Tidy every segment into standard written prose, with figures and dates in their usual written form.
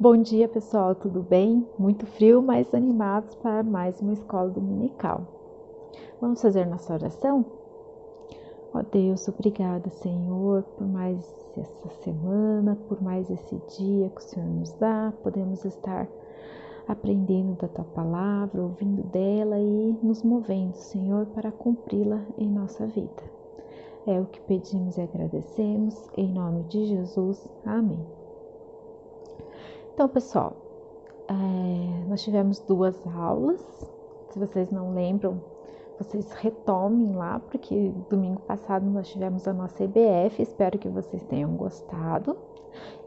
Bom dia, pessoal, tudo bem? Muito frio, mas animados para mais uma escola dominical. Vamos fazer nossa oração? Ó Deus, obrigada, Senhor, por mais essa semana, por mais esse dia que o Senhor nos dá. Podemos estar aprendendo da Tua palavra, ouvindo dela e nos movendo, Senhor, para cumpri-la em nossa vida. É o que pedimos e agradecemos, em nome de Jesus. Amém. Então, pessoal, nós tivemos 2 aulas. Se vocês não lembram, vocês retomem lá, porque domingo passado nós tivemos a nossa EBF. Espero que vocês tenham gostado.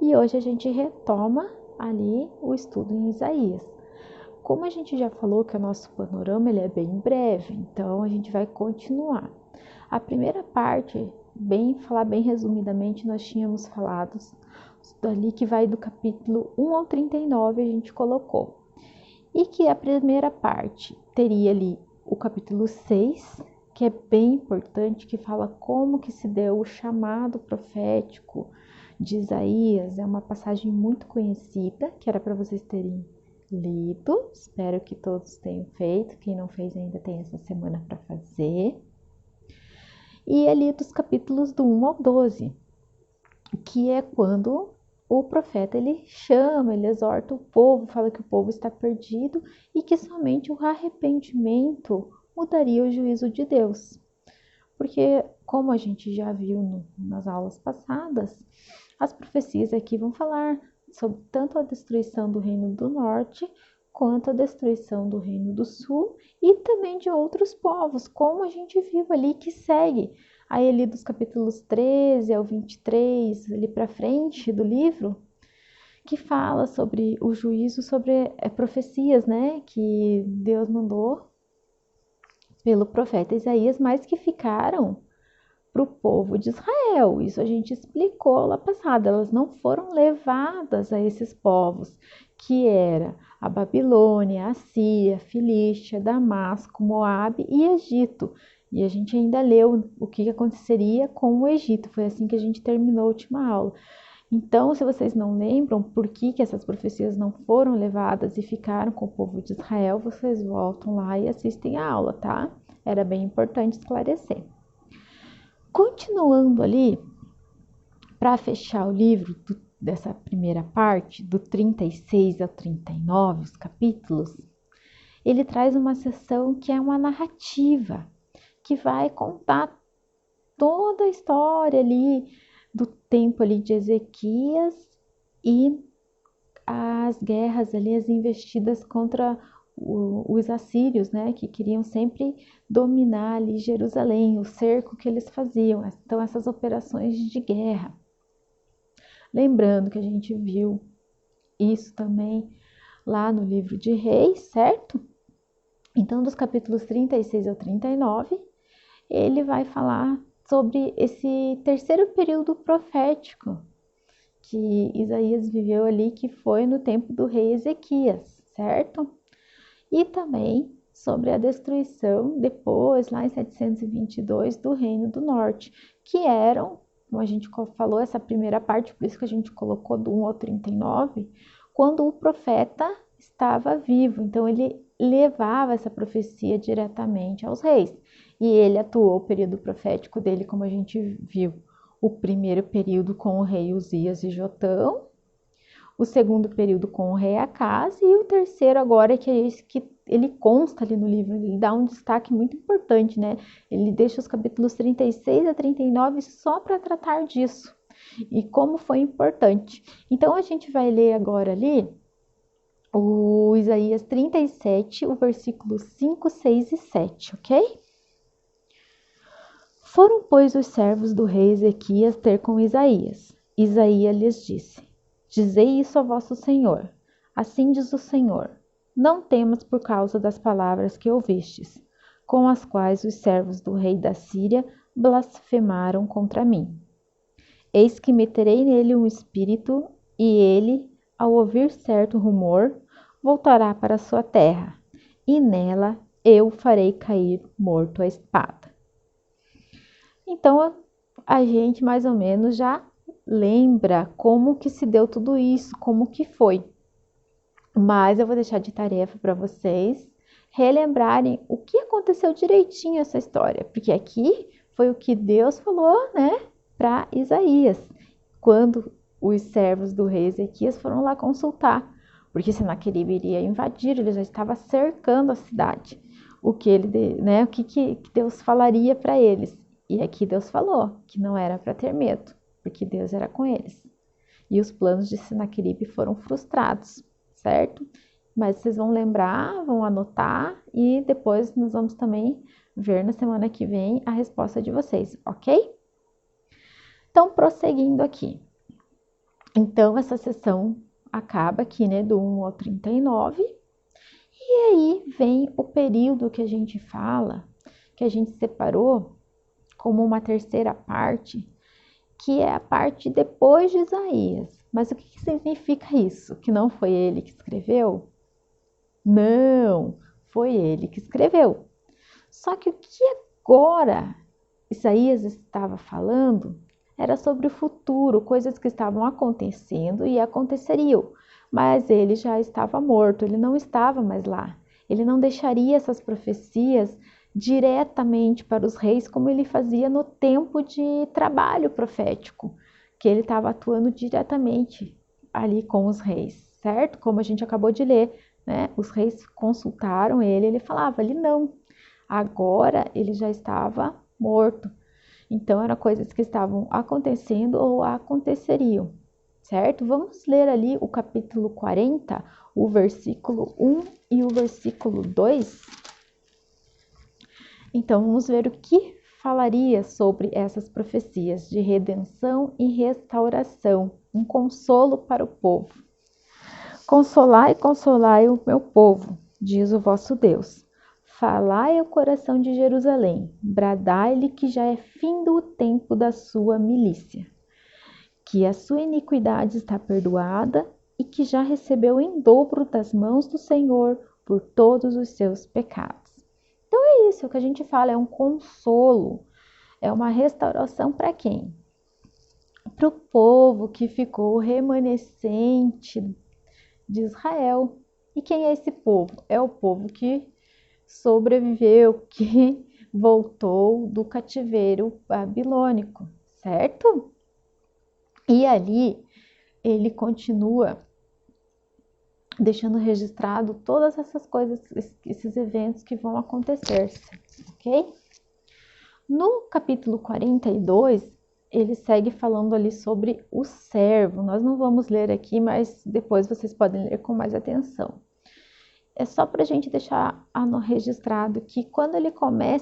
E hoje a gente retoma ali o estudo em Isaías. Como a gente já falou que o nosso panorama ele é bem breve, então a gente vai continuar. A primeira parte, falar bem resumidamente, nós tínhamos falado ali que vai do capítulo 1 ao 39, a gente colocou. E que a primeira parte teria ali o capítulo 6, que é bem importante, que fala como que se deu o chamado profético de Isaías. É uma passagem muito conhecida, que era para vocês terem lido. Espero que todos tenham feito. Quem não fez ainda tem essa semana para fazer. E ali dos capítulos do 1 ao 12, que é quando o profeta ele chama, ele exorta o povo, fala que o povo está perdido e que somente o arrependimento mudaria o juízo de Deus. Porque, como a gente já viu nas aulas passadas, as profecias aqui vão falar sobre tanto a destruição do reino do norte, quanto a destruição do reino do sul e também de outros povos, como a gente viu ali que segue. Aí ali dos capítulos 13 ao 23, ali para frente do livro, que fala sobre o juízo, sobre profecias, né, que Deus mandou pelo profeta Isaías, mas que ficaram para o povo de Israel. Isso a gente explicou lá passada. Elas não foram levadas a esses povos, que era a Babilônia, a Síria, Filístia, Damasco, Moabe e Egito. E a gente ainda leu o que aconteceria com o Egito. Foi assim que a gente terminou a última aula. Então, se vocês não lembram por que essas profecias não foram levadas e ficaram com o povo de Israel, vocês voltam lá e assistem a aula, tá? Era bem importante esclarecer. Continuando ali, para fechar o livro dessa primeira parte, do 36 ao 39, os capítulos, ele traz uma seção que é uma narrativa, que vai contar toda a história ali do tempo ali de Ezequias e as guerras ali, as investidas contra os assírios, né, que queriam sempre dominar ali Jerusalém, o cerco que eles faziam. Então, essas operações de guerra. Lembrando que a gente viu isso também lá no livro de Reis, certo? Então, dos capítulos 36 ao 39, ele vai falar sobre esse terceiro período profético que Isaías viveu ali, que foi no tempo do rei Ezequias, certo? E também sobre a destruição depois, lá em 722, do Reino do Norte, que eram, como a gente falou, essa primeira parte, por isso que a gente colocou do 1 ao 39, quando o profeta estava vivo. Então, ele levava essa profecia diretamente aos reis. E ele atuou o período profético dele, como a gente viu. O primeiro período com o rei Uzias e Jotão, o segundo período com o rei Acaz e o terceiro agora, que é esse que ele consta ali no livro, ele dá um destaque muito importante, né? Ele deixa os capítulos 36 a 39 só para tratar disso e como foi importante. Então, a gente vai ler agora ali o Isaías 37, o versículo 5, 6 e 7, ok? Foram, pois, os servos do rei Ezequias ter com Isaías. Isaías lhes disse: Dizei isso a vosso senhor. Assim diz o Senhor: Não temas por causa das palavras que ouvistes, com as quais os servos do rei da Síria blasfemaram contra mim. Eis que meterei nele um espírito, e ele, ao ouvir certo rumor, voltará para sua terra, e nela eu farei cair morto a espada. Então, a gente mais ou menos já lembra como que se deu tudo isso, como que foi. Mas eu vou deixar de tarefa para vocês relembrarem o que aconteceu direitinho essa história, porque aqui foi o que Deus falou, né, para Isaías, quando os servos do rei Ezequias foram lá consultar, porque Senaqueribe iria invadir, ele já estava cercando a cidade. O que ele, né, o que Deus falaria para eles? E aqui Deus falou que não era para ter medo, porque Deus era com eles. E os planos de Senaqueribe foram frustrados, certo? Mas vocês vão lembrar, vão anotar e depois nós vamos também ver na semana que vem a resposta de vocês, ok? Então, prosseguindo aqui. Então, essa sessão acaba aqui, né, do 1 ao 39. E aí vem o período que a gente fala, que a gente separou como uma terceira parte, que é a parte depois de Isaías. Mas o que significa isso? Que não foi ele que escreveu? Não, foi ele que escreveu. Só que o que agora Isaías estava falando era sobre o futuro, coisas que estavam acontecendo e aconteceriam. Mas ele já estava morto, ele não estava mais lá. Ele não deixaria essas profecias diretamente para os reis, como ele fazia no tempo de trabalho profético, que ele estava atuando diretamente ali com os reis, certo? Como a gente acabou de ler, né? Os reis consultaram ele, ele falava, ele não. Agora ele já estava morto. Então, eram coisas que estavam acontecendo ou aconteceriam, certo? Vamos ler ali o capítulo 40, o versículo 1 e o versículo 2. Então, vamos ver o que falaria sobre essas profecias de redenção e restauração, um consolo para o povo. Consolai, consolai o meu povo, diz o vosso Deus. Falai ao coração de Jerusalém, bradai-lhe que já é findo o tempo da sua milícia, que a sua iniquidade está perdoada e que já recebeu em dobro das mãos do Senhor por todos os seus pecados. Então é isso, o que a gente fala, é um consolo, é uma restauração para quem? Para o povo que ficou remanescente de Israel. E quem é esse povo? É o povo que sobreviveu, que voltou do cativeiro babilônico, certo? E ali ele continua deixando registrado todas essas coisas, esses eventos que vão acontecer, ok? No capítulo 42, ele segue falando ali sobre o servo. Nós não vamos ler aqui, mas depois vocês podem ler com mais atenção. É só para a gente deixar registrado que quando ele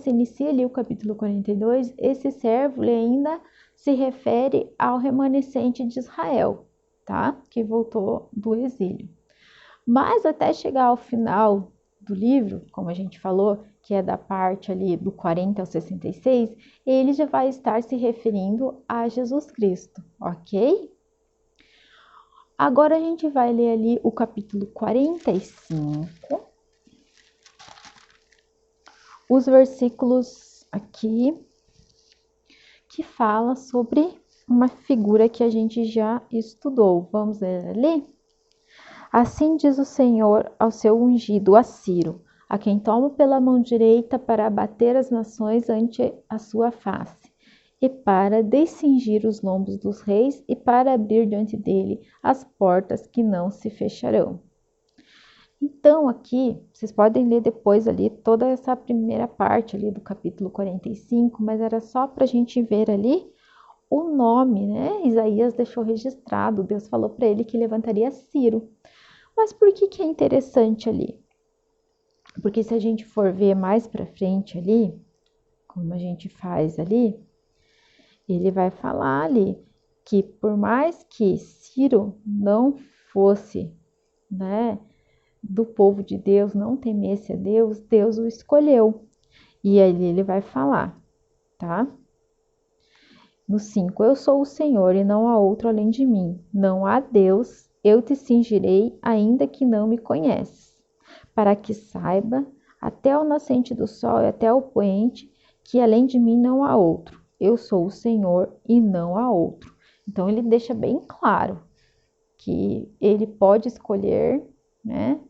inicia ali o capítulo 42, esse servo ele ainda se refere ao remanescente de Israel, tá? Que voltou do exílio. Mas até chegar ao final do livro, como a gente falou, que é da parte ali do 40 ao 66, ele já vai estar se referindo a Jesus Cristo, ok? Agora a gente vai ler ali o capítulo 45, os versículos aqui, que fala sobre uma figura que a gente já estudou. Vamos ler ali? Assim diz o Senhor ao seu ungido, a Ciro, a quem tomo pela mão direita para abater as nações ante a sua face, e para descingir os lombos dos reis, e para abrir diante dele as portas que não se fecharão. Então, aqui, vocês podem ler depois ali toda essa primeira parte ali do capítulo 45, mas era só para a gente ver ali o nome, né? Isaías deixou registrado, Deus falou para ele que levantaria Ciro. Mas por que é interessante ali? Porque se a gente for ver mais para frente ali, como a gente faz ali, ele vai falar ali que por mais que Ciro não fosse, né, do povo de Deus, não temesse a Deus, Deus o escolheu. E aí ele vai falar, tá? No 5, eu sou o Senhor e não há outro além de mim. Não há Deus, eu te cingirei, ainda que não me conheces. Para que saiba, até o nascente do sol e até o poente, que além de mim não há outro. Eu sou o Senhor e não há outro. Então ele deixa bem claro que ele pode escolher né?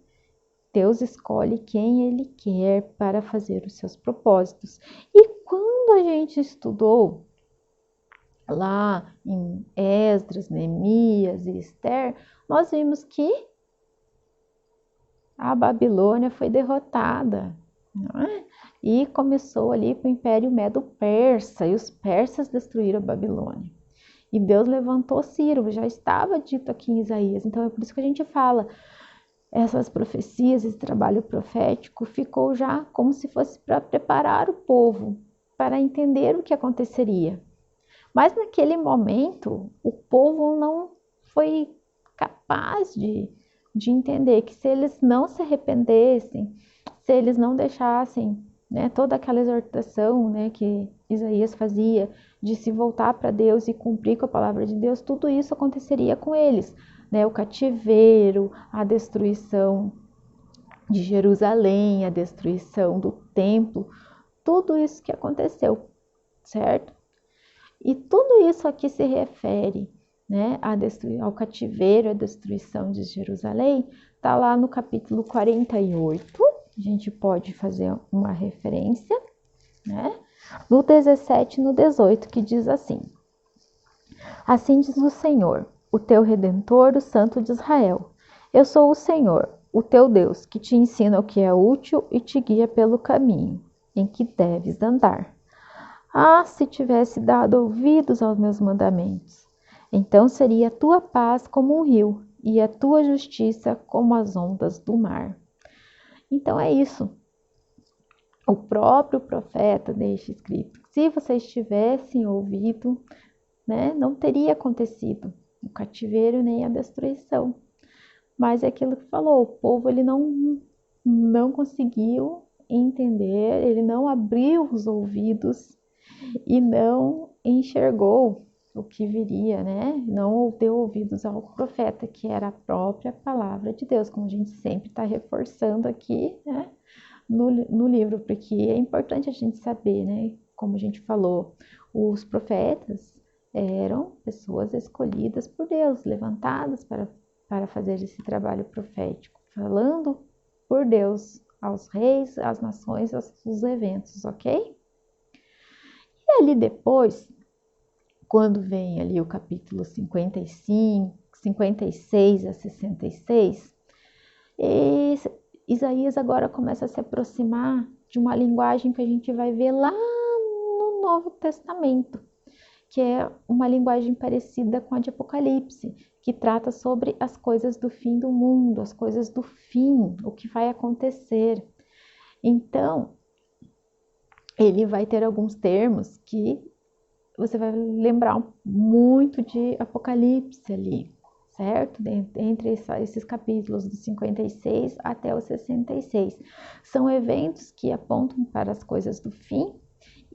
Deus escolhe quem Ele quer para fazer os seus propósitos. E quando a gente estudou lá em Esdras, Neemias e Esther, nós vimos que a Babilônia foi derrotada, não é? E começou ali com o Império Medo-Persa, e os persas destruíram a Babilônia. E Deus levantou Ciro, já estava dito aqui em Isaías. Então é por isso que a gente fala, essas profecias, esse trabalho profético ficou já como se fosse para preparar o povo para entender o que aconteceria. Mas naquele momento, o povo não foi capaz de entender que se eles não se arrependessem, se eles não deixassem, né, toda aquela exortação, né, que Isaías fazia de se voltar para Deus e cumprir com a palavra de Deus, tudo isso aconteceria com eles, né, o cativeiro, a destruição de Jerusalém, a destruição do templo, tudo isso que aconteceu, certo? E tudo isso aqui se refere, né, ao cativeiro, à destruição de Jerusalém, está lá no capítulo 48, a gente pode fazer uma referência, né, no 17 e no 18, que diz assim: Assim diz o Senhor, o teu Redentor, o Santo de Israel. Eu sou o Senhor, o teu Deus, que te ensina o que é útil e te guia pelo caminho em que deves andar. Ah, se tivesse dado ouvidos aos meus mandamentos, então seria a tua paz como um rio e a tua justiça como as ondas do mar. Então é isso. O próprio profeta deixa escrito. Se vocês tivessem ouvido, né, não teria acontecido o cativeiro nem a destruição. Mas é aquilo que falou, o povo ele não conseguiu entender, ele não abriu os ouvidos e não enxergou o que viria, né? Não deu ouvidos ao profeta, que era a própria palavra de Deus, como a gente sempre está reforçando aqui, né? No livro, porque é importante a gente saber, né? Como a gente falou, os profetas eram pessoas escolhidas por Deus, levantadas para fazer esse trabalho profético, falando por Deus aos reis, às nações, aos eventos, ok? E ali depois, quando vem ali o capítulo 55, 56 a 66, Isaías agora começa a se aproximar de uma linguagem que a gente vai ver lá no Novo Testamento, que é uma linguagem parecida com a de Apocalipse, que trata sobre as coisas do fim do mundo, as coisas do fim, o que vai acontecer. Então, ele vai ter alguns termos que você vai lembrar muito de Apocalipse ali, certo? Entre esses capítulos do 56 até o 66. São eventos que apontam para as coisas do fim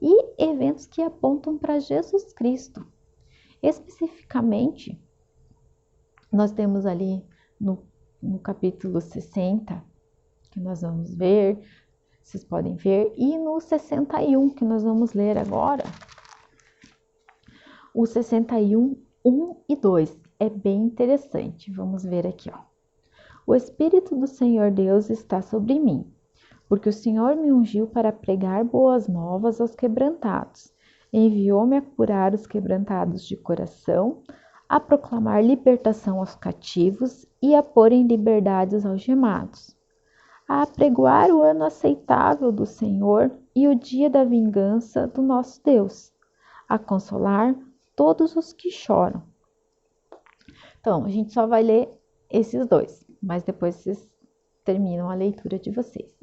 e eventos que apontam para Jesus Cristo. Especificamente, nós temos ali no capítulo 60, que nós vamos ver, vocês podem ver, e no 61, que nós vamos ler agora, o 61, 1 e 2. É bem interessante. Vamos ver aqui, ó. O Espírito do Senhor Deus está sobre mim, porque o Senhor me ungiu para pregar boas novas aos quebrantados. Enviou-me a curar os quebrantados de coração, a proclamar libertação aos cativos e a pôr em liberdade os algemados, a apregoar o ano aceitável do Senhor e o dia da vingança do nosso Deus, a consolar todos os que choram. Então, a gente só vai ler esses dois, mas depois vocês terminam a leitura de vocês.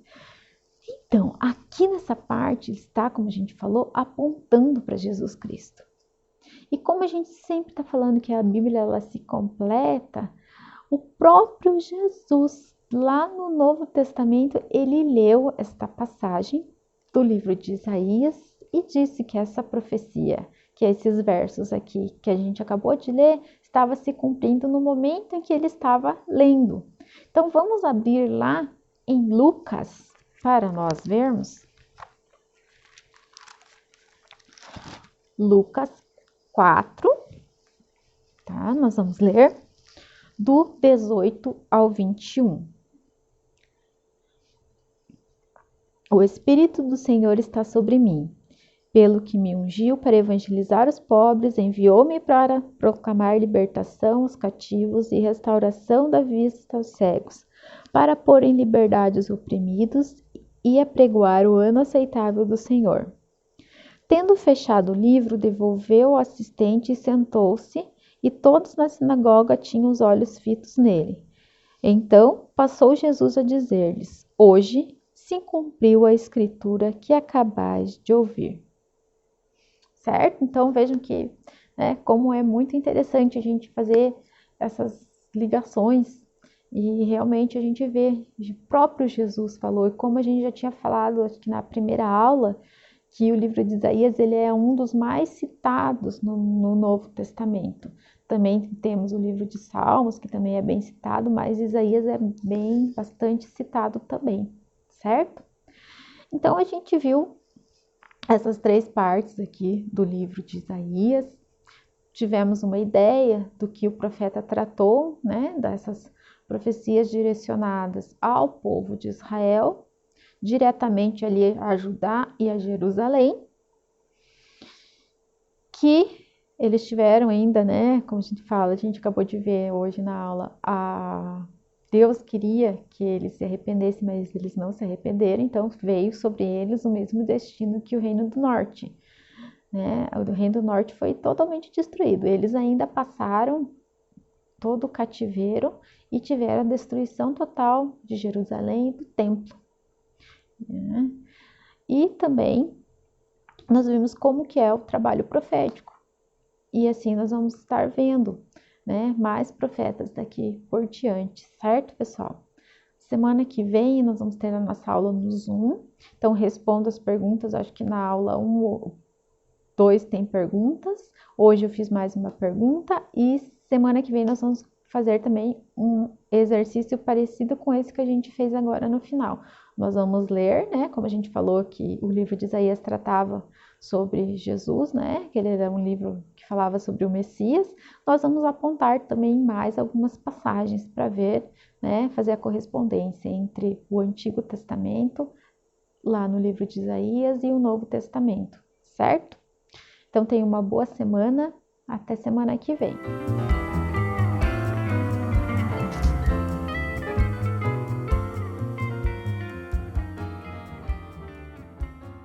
Então, aqui nessa parte está, como a gente falou, apontando para Jesus Cristo. E como a gente sempre está falando que a Bíblia ela se completa, o próprio Jesus, lá no Novo Testamento, ele leu esta passagem do livro de Isaías e disse que essa profecia, que esses versos aqui que a gente acabou de ler, estava se cumprindo no momento em que ele estava lendo. Então, vamos abrir lá em Lucas para nós vermos. Lucas 4, tá? Nós vamos ler do 18 ao 21. O Espírito do Senhor está sobre mim, pelo que me ungiu para evangelizar os pobres, enviou-me para proclamar libertação aos cativos e restauração da vista aos cegos, para pôr em liberdade os oprimidos e apregoar o ano aceitável do Senhor. Tendo fechado o livro, devolveu ao assistente e sentou-se, e todos na sinagoga tinham os olhos fitos nele. Então passou Jesus a dizer-lhes: Hoje se cumpriu a escritura que acabais de ouvir. Certo? Então vejam que, né, como é muito interessante a gente fazer essas ligações e realmente a gente vê, o próprio Jesus falou, e como a gente já tinha falado acho que na primeira aula, que o livro de Isaías ele é um dos mais citados no Novo Testamento. Também temos o livro de Salmos, que também é bem citado, mas Isaías é bastante citado também, certo? Então a gente viu essas 3 partes aqui do livro de Isaías, tivemos uma ideia do que o profeta tratou, né, dessas profecias direcionadas ao povo de Israel, diretamente ali a Judá e a Jerusalém, que eles tiveram ainda, né, como a gente fala, a gente acabou de ver hoje na aula, Deus queria que eles se arrependessem, mas eles não se arrependeram, então veio sobre eles o mesmo destino que o Reino do Norte, né? O Reino do Norte foi totalmente destruído, eles ainda passaram todo o cativeiro e tiveram a destruição total de Jerusalém e do templo, né? E também nós vimos como que é o trabalho profético, e assim nós vamos estar vendo, né, mais profetas daqui por diante, certo, pessoal? Semana que vem nós vamos ter a nossa aula no Zoom, então respondo as perguntas, acho que na aula 1 ou 2 tem perguntas, hoje eu fiz mais uma pergunta e semana que vem nós vamos fazer também um exercício parecido com esse que a gente fez agora no final. Nós vamos ler, né, como a gente falou que o livro de Isaías tratava sobre Jesus, né, que ele era um livro que falava sobre o Messias, nós vamos apontar também mais algumas passagens para ver, né, fazer a correspondência entre o Antigo Testamento, lá no livro de Isaías, e o Novo Testamento, certo? Então tenha uma boa semana, até semana que vem.